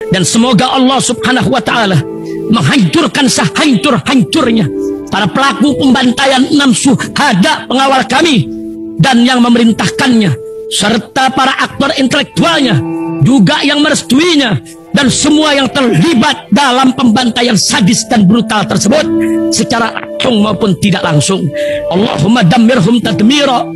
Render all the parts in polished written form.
Dan semoga Allah subhanahu wa ta'ala menghancurkan sehancur-hancurnya para pelaku pembantaian 6 syuhada pengawal kami dan yang memerintahkannya, serta para aktor intelektualnya juga yang merestuinya, dan semua yang terlibat dalam pembantaian sadis dan brutal tersebut secara langsung maupun tidak langsung. Allahumma dammirhum tadmira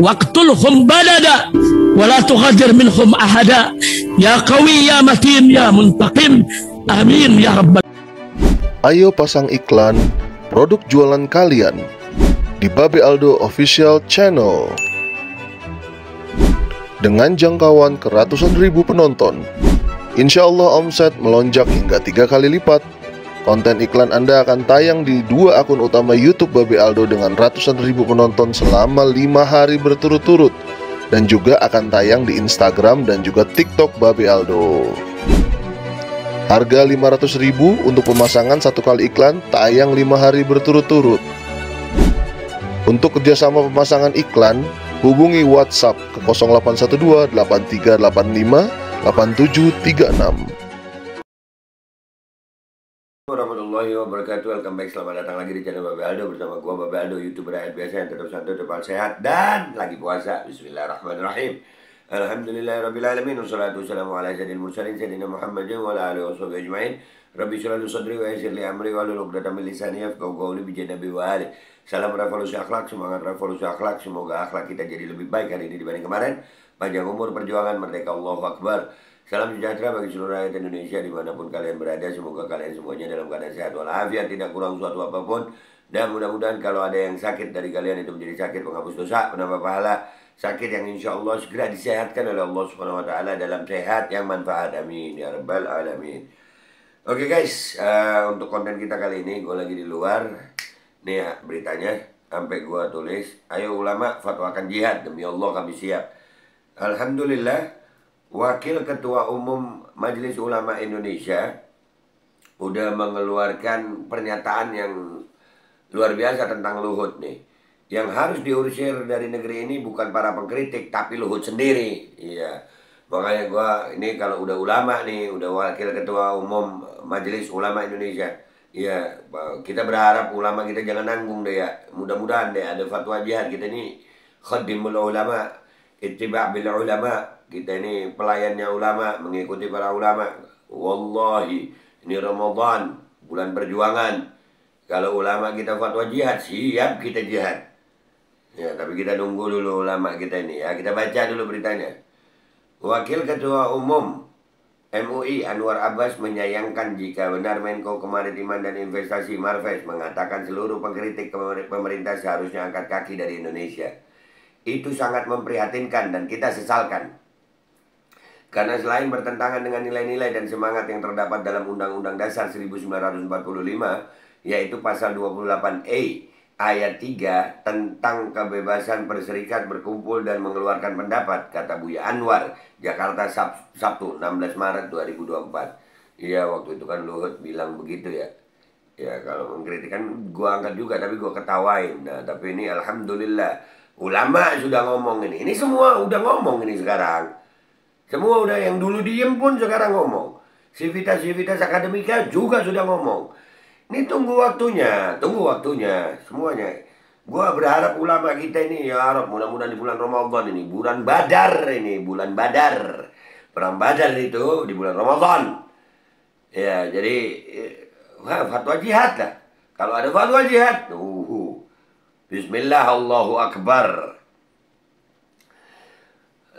waqtulhum badada wala tughadir minhum ahada ya qawi ya matin ya muntaqim amin ya rabbal. Ayo pasang iklan produk jualan kalian di Babe Aldo Official Channel dengan jangkauan ke ratusan ribu penonton. Insya Allah omset melonjak hingga 3 kali lipat. Konten iklan Anda akan tayang di 2 akun utama YouTube Babe Aldo dengan ratusan ribu penonton selama 5 hari berturut-turut, dan juga akan tayang di Instagram dan juga TikTok Babe Aldo. Harga 500.000 untuk pemasangan 1 kali iklan, tayang 5 hari berturut-turut. Untuk kerjasama pemasangan iklan, hubungi WhatsApp ke 0812 8385 8736. Warahmatullahi wabarakatuh. Welcome back, selamat datang lagi di channel Babe Aldo bersama gua Babe Aldo, YouTuber rakyat biasa yang tetap santai, tetap sehat dan lagi puasa. Bismillahirrahmanirrahim. Alhamdulillahirrabbilalamin. Wassalatu wassalamu ala sayyidil mursalin sayyidina Muhammadin wa ala alihi washabihi ajmain. Rabbi shrah li sadri wa yassir li amri wahlul 'uqdatam min lisani yafqahu qawli bi janabi wa ali. Salam revolusi akhlak, semangat revolusi akhlak. Semoga akhlak kita jadi lebih baik hari ini dibanding kemarin. Panjang umur, perjuangan, merdeka, Allahu Akbar. Salam sejahtera bagi seluruh rakyat Indonesia dimanapun kalian berada. Semoga kalian semuanya dalam keadaan sehat walafiat, tidak kurang suatu apapun. Dan mudah-mudahan kalau ada yang sakit dari kalian itu menjadi sakit penghapus dosa, penambah pahala. Sakit yang insya Allah segera disehatkan oleh Allah Subhanahu Wa Taala dalam sehat yang manfaat. Amin ya rabbal alamin. Oke guys, untuk konten kita kali ini gue lagi di luar. Nih ya beritanya, sampai gue tulis, ayo ulama fatwakan jihad, demi Allah kami siap. Alhamdulillah, Wakil Ketua Umum Majelis Ulama Indonesia udah mengeluarkan pernyataan yang luar biasa tentang Luhut nih. Yang harus diusir dari negeri ini bukan para pengkritik, tapi Luhut sendiri. Iya, makanya gua ini kalau udah ulama nih, udah Wakil Ketua Umum Majelis Ulama Indonesia, iya, kita berharap ulama kita jangan nanggung deh ya. Mudah-mudahan deh ada fatwa jihad. Kita ini khadimul ulama, ittiba' bil ulama. Kita ini pelayannya ulama, mengikuti para ulama. Wallahi, ini Ramadan, bulan perjuangan. Kalau ulama kita fatwa jihad, siap kita jihad. Ya, tapi kita nunggu dulu ulama kita ini ya. Kita baca dulu beritanya. Wakil Ketua Umum MUI Anwar Abbas menyayangkan jika benar Menko Kemaritiman dan Investasi Marves mengatakan seluruh pengkritik pemerintah seharusnya angkat kaki dari Indonesia. Itu sangat memprihatinkan dan kita sesalkan. Karena selain bertentangan dengan nilai-nilai dan semangat yang terdapat dalam Undang-Undang Dasar 1945, yaitu pasal 28E ayat 3 tentang kebebasan berserikat, berkumpul, dan mengeluarkan pendapat, kata Buya Anwar, Jakarta, Sabtu 16 Maret 2024. Iya, waktu itu kan Luhut bilang begitu ya. Ya, kalau mengkritik kan gua angkat juga, tapi gua ketawain. Nah, tapi ini alhamdulillah, ulama sudah ngomong ini. Ini semua udah ngomong ini sekarang. Semua udah, yang dulu diem pun sekarang ngomong. Sivitas akademika juga sudah ngomong. Ini tunggu waktunya semuanya. Gua berharap ulama kita ini ya Arab, mudah-mudahan di bulan Ramadan ini, bulan Badar ini, bulan Badar. Perang Badar itu di bulan Ramadan. Ya, jadi fatwa jihad lah. Kalau ada fatwa jihad, bismillah, Allahu Akbar.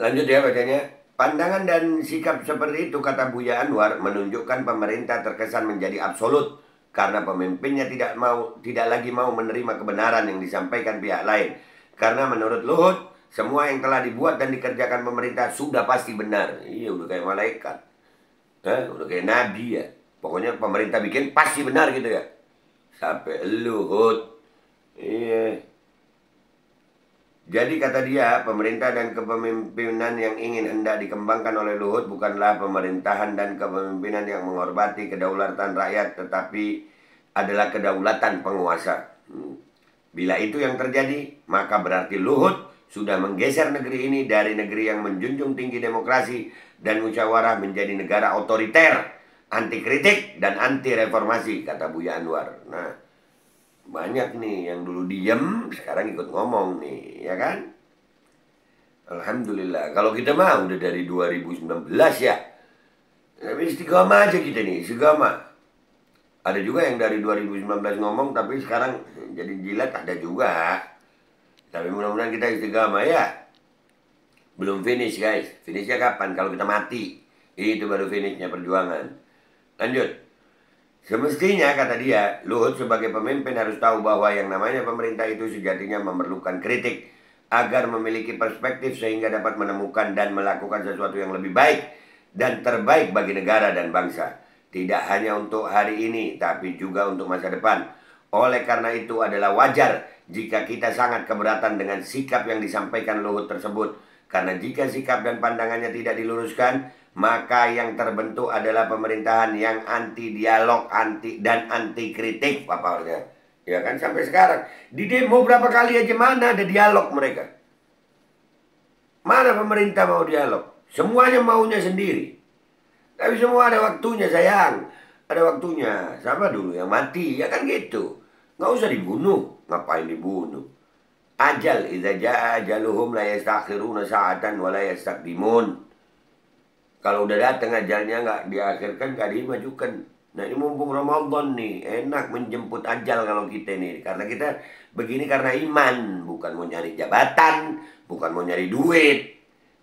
Lanjut ya bacanya. Pandangan dan sikap seperti itu, kata Buya Anwar, menunjukkan pemerintah terkesan menjadi absolut karena pemimpinnya tidak lagi mau menerima kebenaran yang disampaikan pihak lain. Karena menurut Luhut, semua yang telah dibuat dan dikerjakan pemerintah sudah pasti benar. Iya, udah kayak malaikat. Udah kayak nabi ya. Pokoknya pemerintah bikin pasti benar gitu ya. Sampai Luhut. Iya. Jadi kata dia, pemerintah dan kepemimpinan yang hendak dikembangkan oleh Luhut bukanlah pemerintahan dan kepemimpinan yang menghormati kedaulatan rakyat, tetapi adalah kedaulatan penguasa. Bila itu yang terjadi, maka berarti Luhut sudah menggeser negeri ini dari negeri yang menjunjung tinggi demokrasi dan musyawarah menjadi negara otoriter anti kritik dan anti reformasi, kata Buya Anwar. Nah, banyak nih yang dulu diem, sekarang ikut ngomong nih, ya kan? Alhamdulillah. Kalau kita mah udah dari 2019 ya. Tapi istiqomah aja kita nih, istiqomah. Ada juga yang dari 2019 ngomong, tapi sekarang jadi jilat, ada juga. Tapi mudah-mudahan kita istiqomah ya. Belum finish guys. Finishnya kapan? Kalau kita mati. Itu baru finishnya perjuangan. Lanjut. Semestinya kata dia, Luhut sebagai pemimpin harus tahu bahwa yang namanya pemerintah itu sejatinya memerlukan kritik agar memiliki perspektif sehingga dapat menemukan dan melakukan sesuatu yang lebih baik dan terbaik bagi negara dan bangsa. Tidak hanya untuk hari ini, tapi juga untuk masa depan. Oleh karena itu adalah wajar jika kita sangat keberatan dengan sikap yang disampaikan Luhut tersebut. Karena jika sikap dan pandangannya tidak diluruskan, maka yang terbentuk adalah pemerintahan yang anti dialog, anti kritik, paparnya. Ya kan, sampai sekarang di demo berapa kali aja mana ada dialog mereka? Mana pemerintah mau dialog? Semuanya maunya sendiri. Tapi semua ada waktunya sayang, ada waktunya. Sama dulu yang mati, ya kan gitu. Nggak usah dibunuh, ngapain dibunuh? Ajal, idza jaa ajaluhum la yastakhiruna sa'atan wa la yastaqdimun. Kalau udah datang ajalnya nggak diakhirkan, nggak dimajukan. Nah ini mumpung Ramadan nih, enak menjemput ajal kalau kita nih. Karena kita begini karena iman, bukan mau nyari jabatan, bukan mau nyari duit,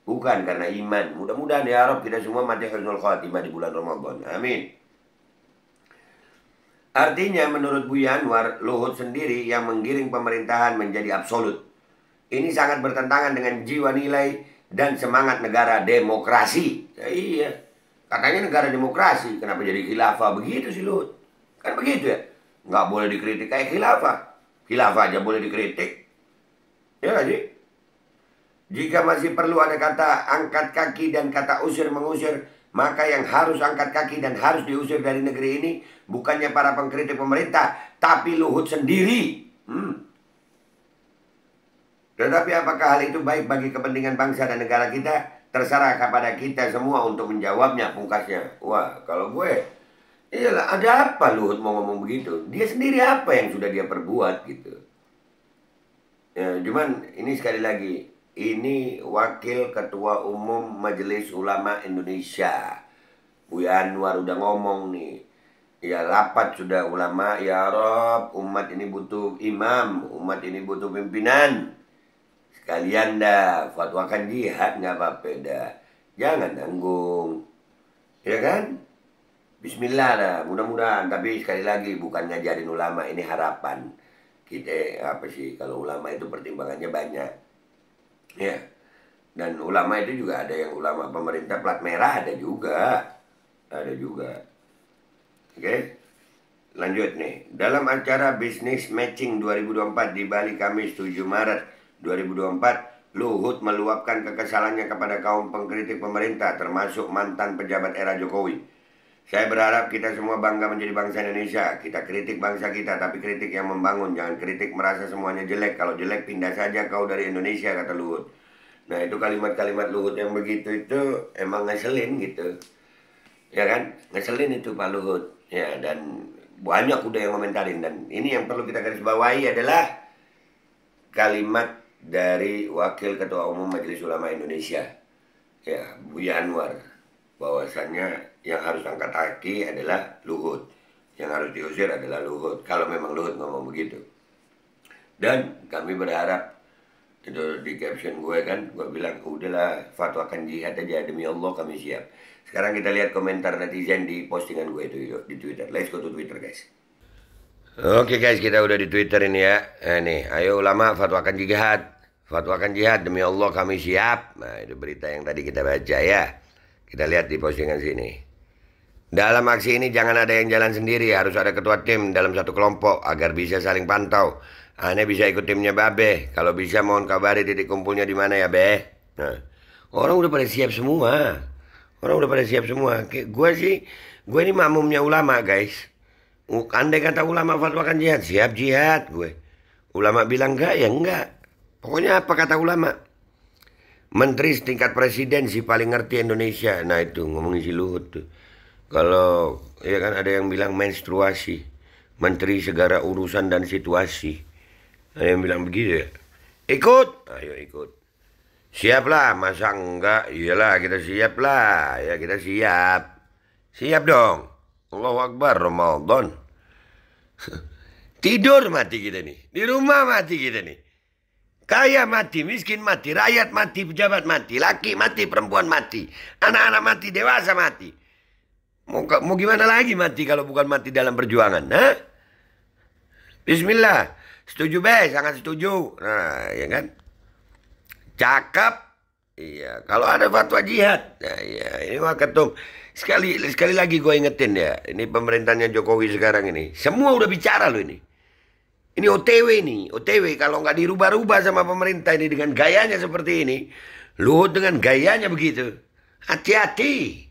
bukan karena iman. Mudah-mudahan ya Rabb kita semua mati husnul khatimah di bulan Ramadan. Amin. Artinya menurut Buya Anwar, Luhut sendiri yang menggiring pemerintahan menjadi absolut. Ini sangat bertentangan dengan jiwa nilai dan semangat negara demokrasi. Ya, iya, katanya negara demokrasi, kenapa jadi khilafah begitu sih Luhut? Kan begitu ya, nggak boleh dikritik kayak khilafah. Khilafah aja boleh dikritik. Ya nggak sih? Jika masih perlu ada kata angkat kaki dan kata usir mengusir, maka yang harus angkat kaki dan harus diusir dari negeri ini bukannya para pengkritik pemerintah, tapi Luhut sendiri. Tetapi apakah hal itu baik bagi kepentingan bangsa dan negara kita? Terserah kepada kita semua untuk menjawabnya, pungkasnya. Wah, kalau gue, iyalah, ada apa Luhut mau ngomong begitu? Dia sendiri apa yang sudah dia perbuat gitu. Ya, cuman ini sekali lagi, ini Wakil Ketua Umum Majelis Ulama Indonesia, Buya Anwar udah ngomong nih. Ya rapat sudah ulama, ya Rob, umat ini butuh imam, umat ini butuh pimpinan. Sekalian dah, fatwakan jihad nggak apa-apa dah. Jangan tanggung. Ya kan? Bismillah dah, mudah-mudahan. Tapi sekali lagi, bukan ngajarin ulama, ini harapan. Kita, apa sih, kalau ulama itu pertimbangannya banyak. Ya, dan ulama itu juga ada yang ulama pemerintah plat merah, ada juga. Oke, lanjut nih. Dalam acara Business Matching 2024 di Bali Kamis 7 Maret 2024, Luhut meluapkan kekesalannya kepada kaum pengkritik pemerintah, termasuk mantan pejabat era Jokowi. Saya berharap kita semua bangga menjadi bangsa Indonesia. Kita kritik bangsa kita, tapi kritik yang membangun. Jangan kritik merasa semuanya jelek. Kalau jelek pindah saja kau dari Indonesia, kata Luhut. Nah itu kalimat-kalimat Luhut yang begitu itu emang ngeselin gitu. Ya kan? Ngeselin itu Pak Luhut. Ya, dan banyak udah yang komentarin. Dan ini yang perlu kita garis bawahi adalah kalimat dari Wakil Ketua Umum Majelis Ulama Indonesia, ya, Buya Anwar, bahwasannya yang harus angkat kaki adalah Luhut, yang harus diusir adalah Luhut, kalau memang Luhut ngomong begitu. Dan kami berharap, itu di caption gue kan, gue bilang udahlah fatwakan jihad aja, demi Allah kami siap. Sekarang kita lihat komentar netizen di postingan gue itu di Twitter. Let's go to Twitter guys. Oke guys, kita udah di Twitter ini ya. Nih, ayo ulama fatwakan jihad. Fatwakan jihad, demi Allah kami siap. Nah, itu berita yang tadi kita baca ya. Kita lihat di postingan sini. Dalam aksi ini jangan ada yang jalan sendiri, harus ada ketua tim dalam satu kelompok agar bisa saling pantau. Aneh bisa ikut timnya Babe. Kalau bisa mohon kabari titik kumpulnya di mana ya, Be. Nah, orang udah pada siap semua. Gue ini makmumnya ulama guys. Andai kata ulama fatwakan jihad, siap jihad gue. Ulama bilang enggak, ya enggak. Pokoknya apa kata ulama. Menteri setingkat presiden sih paling ngerti Indonesia. Nah itu ngomongin si Luhut tuh. Kalau ya kan ada yang bilang menstruasi, menteri segala urusan dan situasi. Ada yang bilang begitu ya. Ikut, ayo ikut. Siaplah, masa enggak? Iyalah kita siap lah, ya kita siap. Siap dong. Allahu Akbar, Ramadan. Tidur mati kita nih, di rumah mati kita nih. Kaya mati, miskin mati, rakyat mati, pejabat mati, laki mati, perempuan mati, anak-anak mati, dewasa mati. Mau gimana lagi mati kalau bukan mati dalam perjuangan? Hah? Bismillah. Setuju be, sangat setuju. Nah, ya kan? Cakep. Iya, kalau ada fatwa jihad. Nah, iya, ini mah ketum. Sekali lagi gue ingetin ya, ini pemerintahnya Jokowi sekarang ini. Semua udah bicara loh ini. Ini OTW nih, OTW kalau nggak dirubah-rubah sama pemerintah ini dengan gayanya seperti ini. Luhut dengan gayanya begitu. Hati-hati.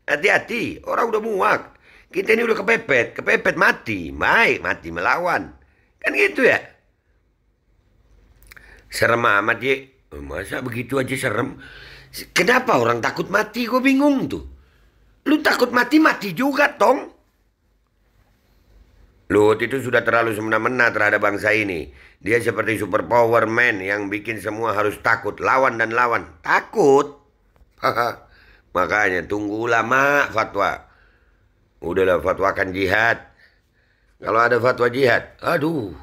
Hati-hati, orang udah muak. Kita ini udah kepepet mati. Baik, mati melawan. Kan gitu ya. Serem amat ya. Masa begitu aja serem? Kenapa orang takut mati? Gue bingung tuh. Lu takut mati juga, tong. Luhut itu sudah terlalu semena-mena terhadap bangsa ini. Dia seperti super power man yang bikin semua harus takut. Lawan dan lawan. Takut? Haha. Makanya tunggu ulama fatwa. Udahlah fatwakan jihad. Kalau ada fatwa jihad, aduh.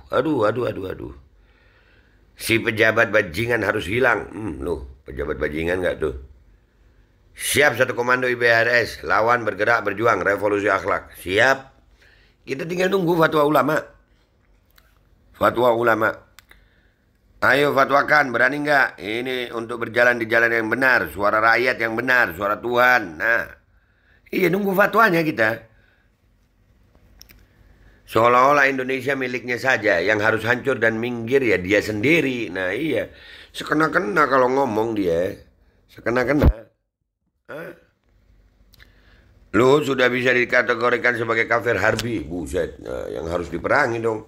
Si pejabat bajingan harus hilang. Loh, pejabat bajingan nggak tuh? Siap satu komando IBRS, lawan bergerak berjuang revolusi akhlak. Siap. Kita tinggal nunggu fatwa ulama. Fatwa ulama. Ayo fatwakan, berani nggak? Ini untuk berjalan di jalan yang benar, suara rakyat yang benar, suara Tuhan. Nah, iya nunggu fatwanya kita. Seolah-olah Indonesia miliknya saja, yang harus hancur dan minggir ya dia sendiri. Nah iya, sekena-kena kalau ngomong dia, sekena-kena. Lu sudah bisa dikategorikan sebagai kafir harbi, buset. Nah, yang harus diperangi dong.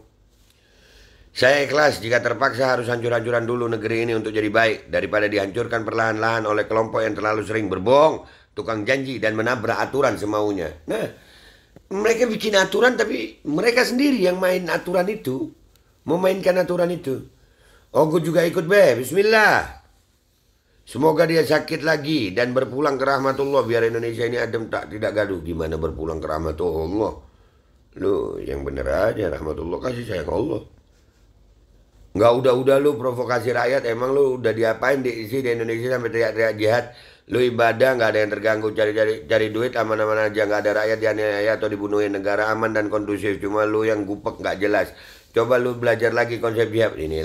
Saya ikhlas jika terpaksa harus hancur-hancuran dulu negeri ini untuk jadi baik. Daripada dihancurkan perlahan-lahan oleh kelompok yang terlalu sering berbohong, tukang janji, dan menabrak aturan semaunya. Nah, mereka bikin aturan tapi mereka sendiri yang main aturan itu. Memainkan aturan itu. Oh, gue juga ikut be, bismillah. Semoga dia sakit lagi dan berpulang ke rahmatullah. Biar Indonesia ini adem tak tidak gaduh. Gimana berpulang ke rahmatullah? Lu yang bener aja, rahmatullah kasih sayang Allah. Nggak udah lu provokasi rakyat. Emang lu udah diapain diisi di Indonesia sampai teriak-teriak jihad? Lu ibadah nggak ada yang terganggu, cari duit aman-aman aja, nggak ada rakyat dianiaya atau dibunuhin, negara aman dan kondusif. Cuma lu yang gupek nggak jelas. Coba lu belajar lagi konsep jihad. Ini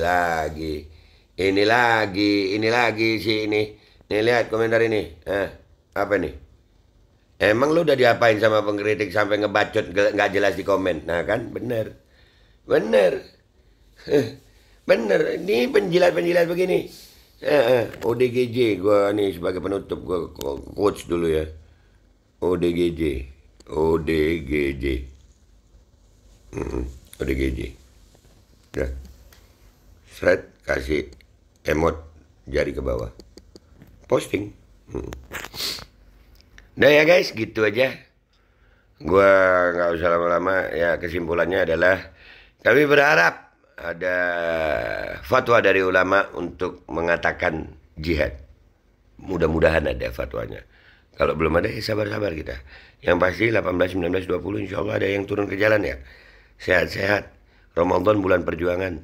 lagi si ini. Nih lihat komentar ini. Apa nih? Emang lu udah diapain sama pengkritik sampai ngebacot nggak jelas di komen? Nah kan bener. Bener, ini penjilat begini. ODGJ, gue nih sebagai penutup, gue coach dulu ya. ODGJ. Udah. Seret, kasih emot jari ke bawah. Posting. Udah ya guys, gitu aja. Gue nggak usah lama-lama. Ya kesimpulannya adalah kami berharap ada fatwa dari ulama untuk mengatakan jihad. Mudah-mudahan ada fatwanya. Kalau belum ada ya sabar-sabar kita. Yang pasti 18, 19, 20 insya Allah ada yang turun ke jalan ya. Sehat-sehat. Ramadan bulan perjuangan.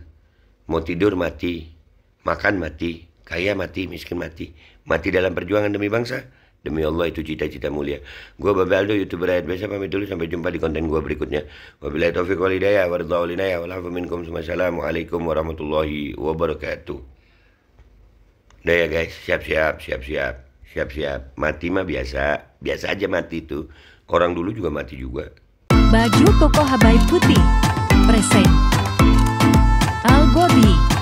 Mau tidur mati. Makan mati. Kaya mati, miskin mati. Mati dalam perjuangan demi bangsa. Demi Allah itu cita-cita mulia. Gua Babe Aldo, YouTuber Rakyat Biasa, pamit dulu. Sampai jumpa di konten gua berikutnya. Wabillahi taufiq wal hidayah. Waridhaul inayah. Walafu minkum. Wassalamualaikum warahmatullahi wabarakatuh. Udah ya guys. Siap-siap. Mati mah biasa. Biasa aja mati itu. Orang dulu juga mati juga. Baju koko Habaib Putih. Present Al Gobi.